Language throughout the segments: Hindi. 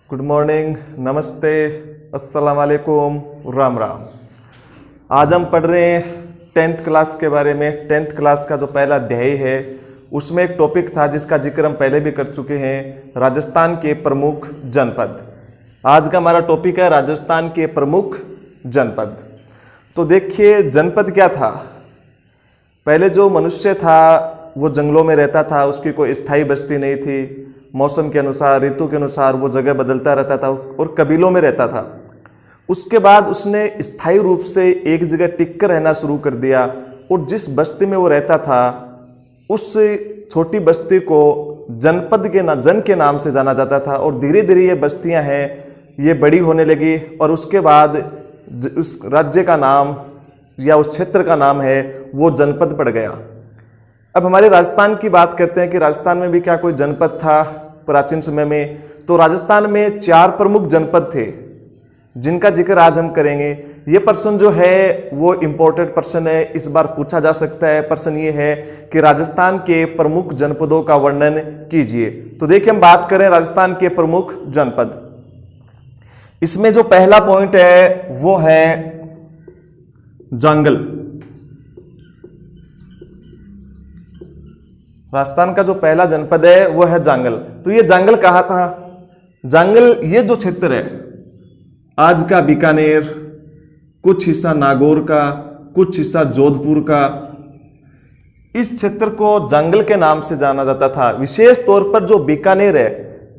गुड मॉर्निंग, नमस्ते, अस्सलाम वालेकुम, राम राम। आज हम पढ़ रहे हैं 10th क्लास के बारे में। 10th क्लास का जो पहला अध्याय है उसमें एक टॉपिक था जिसका जिक्र हम पहले भी कर चुके हैं, राजस्थान के प्रमुख जनपद। आज का हमारा टॉपिक है राजस्थान के प्रमुख जनपद। तो देखिए, जनपद क्या था। पहले जो मनुष्य था वो जंगलों में रहता था, उसकी कोई स्थायी बस्ती नहीं थी। मौसम के अनुसार, ऋतु के अनुसार वो जगह बदलता रहता था और कबीलों में रहता था। उसके बाद उसने स्थायी रूप से एक जगह टिक कर रहना शुरू कर दिया और जिस बस्ती में वो रहता था उस छोटी बस्ती को जन के नाम से जाना जाता था। और धीरे धीरे ये बस्तियां हैं ये बड़ी होने लगी और उसके बाद उस राज्य का नाम या उस क्षेत्र का नाम है वो जनपद पड़ गया। अब हमारे राजस्थान की बात करते हैं कि राजस्थान में भी क्या कोई जनपद था प्राचीन समय में। तो राजस्थान में 4 प्रमुख जनपद थे जिनका जिक्र आज हम करेंगे। ये प्रश्न जो है वो इम्पोर्टेंट प्रश्न है, इस बार पूछा जा सकता है। प्रश्न ये है कि राजस्थान के प्रमुख जनपदों का वर्णन कीजिए। तो देखिए, हम बात करें राजस्थान के प्रमुख जनपद। इसमें जो पहला पॉइंट है वो है जांगल। राजस्थान का जो पहला जनपद है वो है जांगल। तो ये जांगल कहाँ था? जांगल ये जो क्षेत्र है, आज का बीकानेर, कुछ हिस्सा नागौर का, कुछ हिस्सा जोधपुर का, इस क्षेत्र को जांगल के नाम से जाना जाता था। विशेष तौर पर जो बीकानेर है,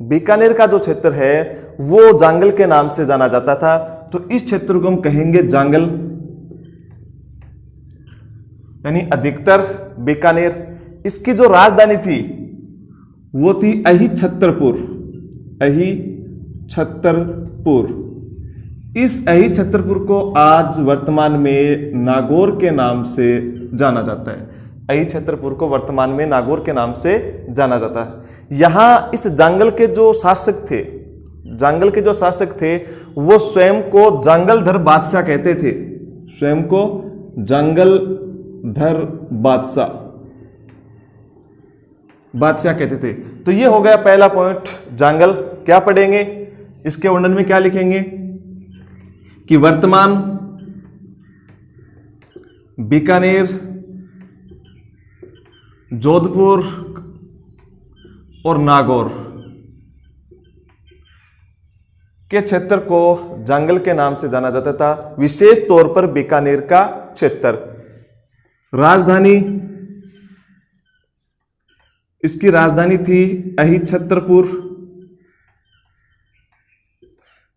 बीकानेर का जो क्षेत्र है वो जांगल के नाम से जाना जाता था। तो इस क्षेत्र को हम कहेंगे जांगल, यानी अधिकतर बीकानेर। इसकी जो राजधानी थी वो थी अहिछत्रपुर। अहिछत्रपुर, इस अहिछत्रपुर को आज वर्तमान में नागौर के नाम से जाना जाता है। अहिछत्रपुर को वर्तमान में नागौर के नाम से जाना जाता है। यहां इस जांगल के जो शासक थे, जांगल के जो शासक थे वो स्वयं को जांगलधर बादशाह कहते थे। स्वयं को जांगलधर बादशाह कहते थे। तो ये हो गया पहला पॉइंट, जांगल। क्या पढ़ेंगे इसके वर्णन में? क्या लिखेंगे कि वर्तमान बीकानेर, जोधपुर और नागौर के क्षेत्र को जांगल के नाम से जाना जाता था, विशेष तौर पर बीकानेर का क्षेत्र। राजधानी, इसकी राजधानी थी अहिछत्रपुर,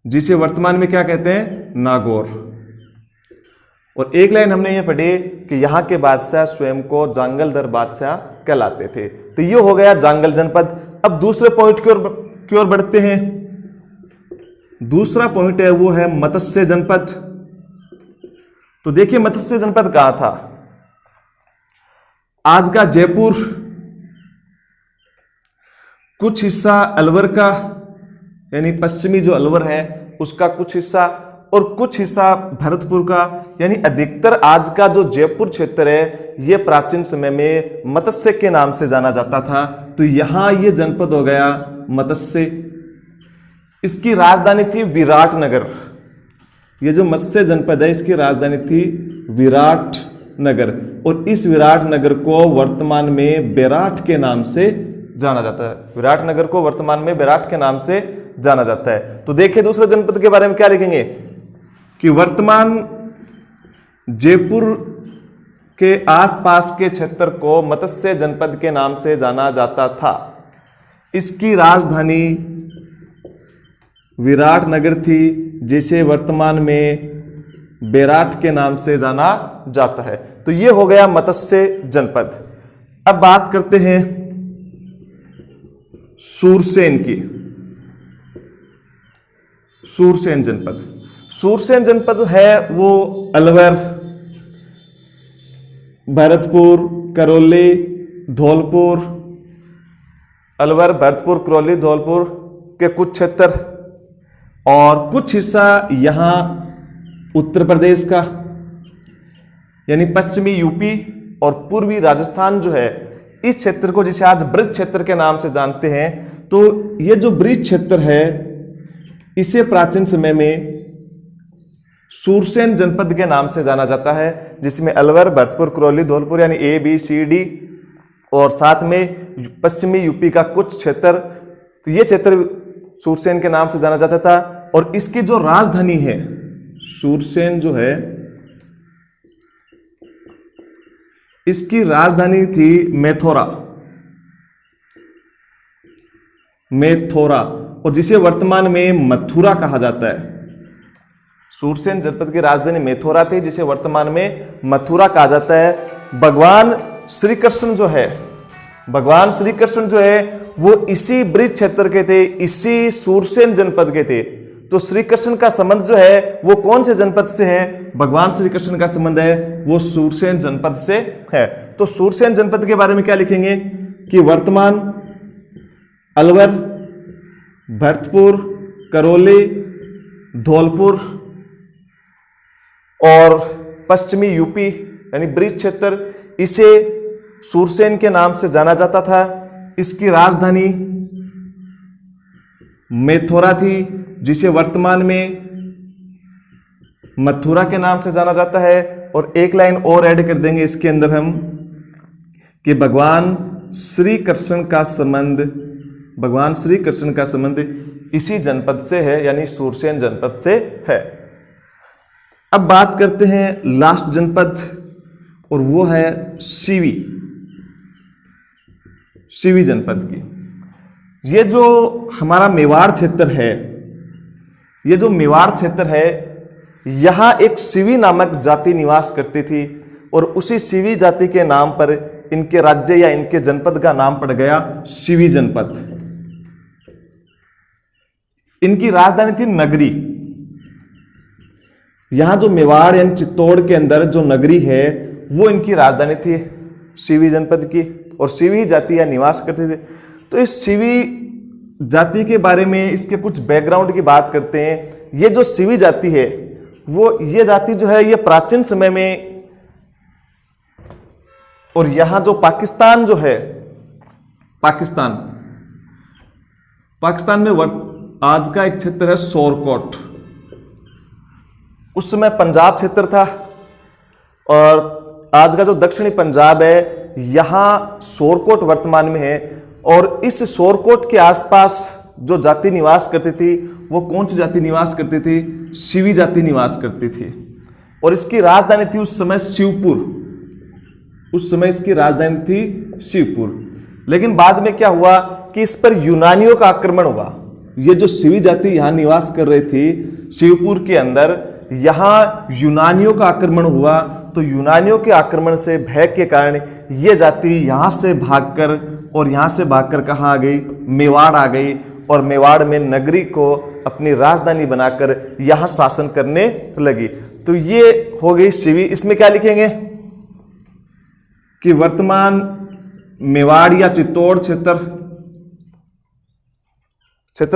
जिसे वर्तमान में क्या कहते हैं? नागौर। और एक लाइन हमने ये पढ़ी कि यहां के बादशाह स्वयं को जांगलधर बादशाह कहलाते थे। तो ये हो गया जांगल जनपद। अब दूसरे पॉइंट की ओर बढ़ते हैं। दूसरा पॉइंट है वो है मत्स्य जनपद। तो देखिए, मत्स्य जनपद कहां था? आज का जयपुर, कुछ हिस्सा अलवर का, यानी पश्चिमी जो अलवर है उसका कुछ हिस्सा, और कुछ हिस्सा भरतपुर का, यानी अधिकतर आज का जो जयपुर क्षेत्र है ये प्राचीन समय में मत्स्य के नाम से जाना जाता था। तो यहां ये जनपद हो गया मत्स्य। इसकी राजधानी थी विराटनगर। ये जो मत्स्य जनपद है इसकी राजधानी थी विराटनगर, और इस विराटनगर को वर्तमान में बेराट के नाम से जाना जाता है। विराटनगर को वर्तमान में बेराट के नाम से जाना जाता है। तो देखिए, दूसरे जनपद के बारे में क्या लिखेंगे कि वर्तमान जयपुर के आसपास के क्षेत्र को मत्स्य जनपद के नाम से जाना जाता था। इसकी राजधानी विराटनगर थी, जिसे वर्तमान में बेराट के नाम से जाना जाता है। तो ये हो गया मत्स्य जनपद। अब बात करते हैं सूरसेन की। सूरसेन जनपद, सूरसेन जनपद है वो अलवर, भरतपुर, करौली, धौलपुर, अलवर, भरतपुर, करौली, धौलपुर के कुछ क्षेत्र, और कुछ हिस्सा यहां उत्तर प्रदेश का, यानी पश्चिमी यूपी और पूर्वी राजस्थान जो है, इस क्षेत्र को जिसे आज ब्रज क्षेत्र के नाम से जानते हैं। तो ये जो ब्रज क्षेत्र है इसे प्राचीन समय में सूरसेन जनपद के नाम से जाना जाता है, जिसमें अलवर, भरतपुर, करौली, धौलपुर यानी A, B, C, D और साथ में पश्चिमी यूपी का कुछ क्षेत्र, तो ये क्षेत्र सूरसेन के नाम से जाना जाता था। और इसकी जो राजधानी है, सूरसेन जो है इसकी राजधानी थी मेथोरा, और जिसे वर्तमान में मथुरा कहा जाता है। सूरसेन जनपद की राजधानी मेथोरा थी, जिसे वर्तमान में मथुरा कहा जाता है। भगवान श्री कृष्ण जो है वो इसी ब्रिज क्षेत्र के थे, इसी सूरसेन जनपद के थे। तो श्री कृष्ण का संबंध जो है वो कौन से जनपद से है? भगवान श्री कृष्ण का संबंध है वो सूरसेन जनपद से है। तो सूरसेन जनपद के बारे में क्या लिखेंगे कि वर्तमान अलवर, भरतपुर, करौली, धौलपुर और पश्चिमी यूपी यानी ब्रिज क्षेत्र, इसे सूरसेन के नाम से जाना जाता था। इसकी राजधानी मेथोरा थी, जिसे वर्तमान में मथुरा के नाम से जाना जाता है। और एक लाइन और ऐड कर देंगे इसके अंदर हम कि भगवान श्री कृष्ण का संबंध इसी जनपद से है, यानी सूरसेन जनपद से है। अब बात करते हैं लास्ट जनपद, और वो है सीवी जनपद की। ये जो हमारा मेवाड़ क्षेत्र है, यहां एक सीवी नामक जाति निवास करती थी, और उसी सीवी जाति के नाम पर इनके राज्य या इनके जनपद का नाम पड़ गया सीवी जनपद। इनकी राजधानी थी नगरी। यहां जो मेवाड़ यानी चित्तौड़ के अंदर जो नगरी है वो इनकी राजधानी थी सीवी जनपद की, और सीवी जाति या निवास करते थे। तो इस सीवी जाति के बारे में इसके कुछ बैकग्राउंड की बात करते हैं। ये जो सीवी जाति है ये जाति जो है ये प्राचीन समय में, और यहां जो पाकिस्तान जो है, पाकिस्तान में आज का एक क्षेत्र है सोरकोट, उस समय पंजाब क्षेत्र था, और आज का जो दक्षिणी पंजाब है यहां सोरकोट वर्तमान में है। और इस सोरकोट के आसपास जो जाति निवास करती थी वो कौन सी जाति निवास करती थी? सीवी जाति निवास करती थी। और इसकी राजधानी थी उस समय शिवपुर। लेकिन बाद में क्या हुआ कि इस पर यूनानियों का आक्रमण हुआ। ये जो सीवी जाति यहां निवास कर रही थी शिवपुर के अंदर, यहां यूनानियों का आक्रमण हुआ। तो यूनानियों के आक्रमण से भय के कारण ये जाति यहां से भागकर कहां आ गई? मेवाड़ आ गई, और मेवाड़ में नगरी को अपनी राजधानी बनाकर यहां शासन करने लगी। तो ये हो गई सीवी। इसमें क्या लिखेंगे कि वर्तमान मेवाड़ या चित्तौड़ क्षेत्र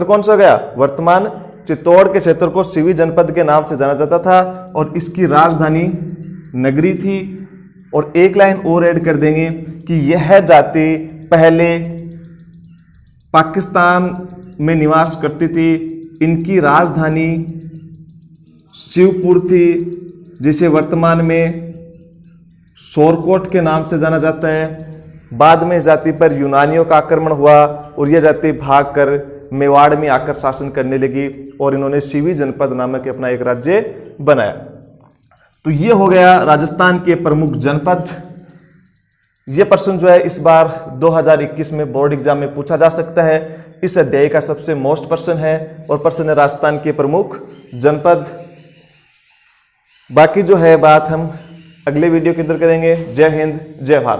कौन सा गया? वर्तमान चित्तौड़ के क्षेत्र को सीवी जनपद के नाम से जाना जाता था, और इसकी राजधानी नगरी थी। और एक लाइन और ऐड कर देंगे कि यह जाति पहले पाकिस्तान में निवास करती थी। इनकी राजधानी शिवपुर थी, जिसे वर्तमान में सोरकोट के नाम से जाना जाता है। बाद में जाति पर यूनानियों का आक्रमण हुआ, और यह जाति भागकर मेवाड़ में आकर शासन करने लगी, और इन्होंने सीवी जनपद नामक अपना एक राज्य बनाया। तो ये हो गया राजस्थान के प्रमुख जनपद। ये प्रश्न जो है इस बार 2021 में बोर्ड एग्जाम में पूछा जा सकता है। इस अध्याय का सबसे मोस्ट प्रश्न है, और प्रश्न है राजस्थान के प्रमुख जनपद। बाकी जो है बात हम अगले वीडियो के अंदर करेंगे। जय हिंद, जय भारत।